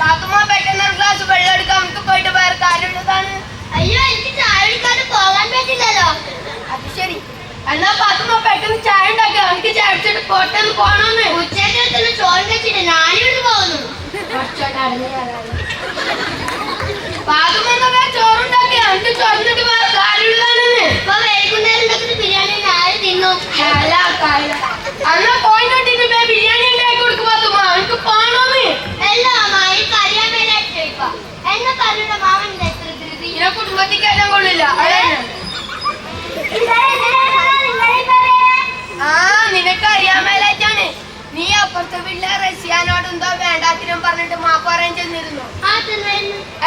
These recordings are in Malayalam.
പാത്തുമ്മ പെട്ടെന്ന് ഒരു ഗ്ലാസ് വെള്ളം എടുക്കാം, നമുക്ക് പോയിട്ട് വേറെ കാര്യമുള്ളതാണ്. അയ്യോ, എനിക്ക് ചായ കുടിക്കാതെ പോകാൻ പറ്റില്ലല്ലോ. അത് ശരി. എന്നാ പാത്തുമ്മ പെട്ടെന്ന് ചായ ഉണ്ടാക്കുക, എനിക്ക് ചായ കുടിച്ചിട്ട് പോട്ടെന്ന് പോണോന്ന്. ഉച്ചയ്ക്ക് ചോറ് വെച്ചിട്ട് ഞാനിവിടെ പോകുന്നു. പാത്തുമ്മ ചോറുണ്ടാക്കുക, എനിക്ക് ചോറിന്നിട്ട് വേറെ കാര്യമുള്ളതാണെന്ന്. ഇപ്പൊ വൈകുന്നേരം ഉണ്ടാക്കുന്ന ബിരിയാണി ആര് തിന്നു? അന്നാ പോയിട്ടോട്ടിട്ട് ബിരിയാണി ഉണ്ടാക്കി കൊടുക്കും പാത്തുമ്മ, എനിക്ക് പോണോന്ന്. എല്ലാ അമ്മായി കറിയാൻ വേണ്ടിയിട്ട് ചോദിക്കുക. എന്നെ പറഞ്ഞിട്ട് മാമൻ ഇതിനെ കുടുംബത്തിൽ കയറ്റാൻ കൊള്ളില്ല. നിനക്ക് അറിയാൻ മേലായിട്ടാണ്. നീ അപ്പുറത്തെ വീട്ടിലെ റസിയാനോട് എന്തോ വേണ്ടാത്തിനും പറഞ്ഞിട്ട് മാപ്പ് പറയാൻ ചെന്നിരുന്നു.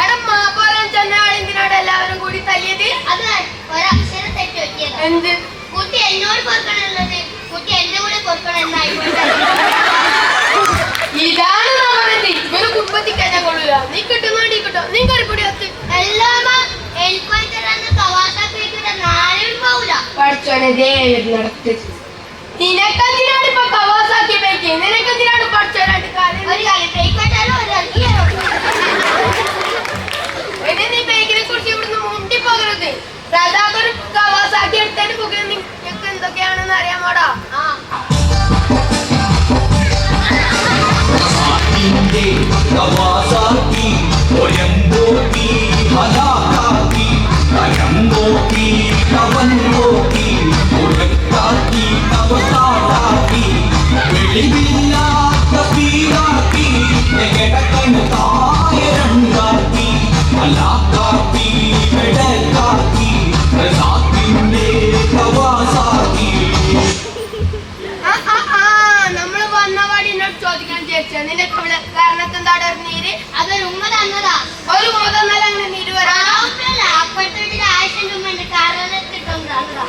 എടാ, മാപ്പ് പറയാൻ ചെന്ന ആളെന്തിനാണ് എല്ലാവരും കൂടി തല്ലിയത്? അത് ഒരക്ഷരം തെറ്റ് പറ്റിയത്. എന്ത്? കുട്ടി എന്നോട് പൊറുക്കണമെന്നത് കുട്ടി എന്റെ കൂടെ പൊറുക്കണം എന്നായിക്കോട്ടെ. ഇതാണ് പറഞ്ഞത്. ഇവര് കുടുംബത്തിൽ കയറ്റാൻ കൊള്ളില്ല. നീ കിട്ടുന്നോണ്ട് കിട്ടോ, നീ കറിപ്പൊടി ഒത്ത് എല്ലാം എനിക്കായി തരാന്ന് കവാസാക്കിട്ട് നാലും പോവില്ല. പഠിച്ചോനെ നടത്തി. നിനക്കെന്തിനാണ് ഇപ്പൊ കവാസാക്കി വെക്ക്? നിനക്കെന്തിനാണ് പഠിച്ചോനായിട്ട് കാര്യം? ഒരു കാര്യം ബ്രേക്കായിട്ടാലോ ഇനി നീ ബേക്കിനെ കുറിച്ച് ഇവിടുന്ന് മുണ്ടിപ്പോകരുത്. സാധാരണ ഒരു കവാസാക്കി എടുത്തിട്ട് പോകുന്നത് നിനക്ക് എന്തൊക്കെയാണെന്ന് അറിയാമോടാ? നമ്മള് വന്നപാടി എന്നോട് ചോദിക്കാൻ ചോദിച്ചാ നിനക്ക് ഇവിടെ കാരണത്തെന്താടെ ഒരു നീര്? അതൊരു ഉമ്മ തന്നതാ. ഒരു ഉമ്മ തന്നാൽ അങ്ങനെ നീര് വരാം. അപ്പുറത്തെ വീട്ടിൽ ആയിരത്തിന്റെ ഉമ്മ ഉണ്ട്, കാരണത്തിട്ടൊന്നതാ.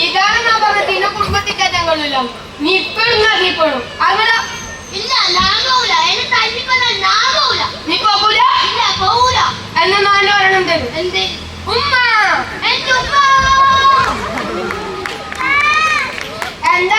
ഇതാണ് ഞാൻ പറഞ്ഞത്, നിന്നെ കുടുംബത്തിൽ കയറ്റാൻ കൊള്ളില്ല. നീ ഇപ്പോഴും അറിയപ്പെടും അങ്ങനെ. ഇല്ല, ഞാൻ പോകൂല. എന്നെ തല്ലിക്കൊല്ലാൻ ഞാൻ പോകൂല. നീ പോകൂല? ഇല്ല, പോകൂല. എന്നാ നാല് ഒരെണ്ണം തരും. എന്ത്? ഉമ്മ. എന്റെ ഉമ്മ. എന്താ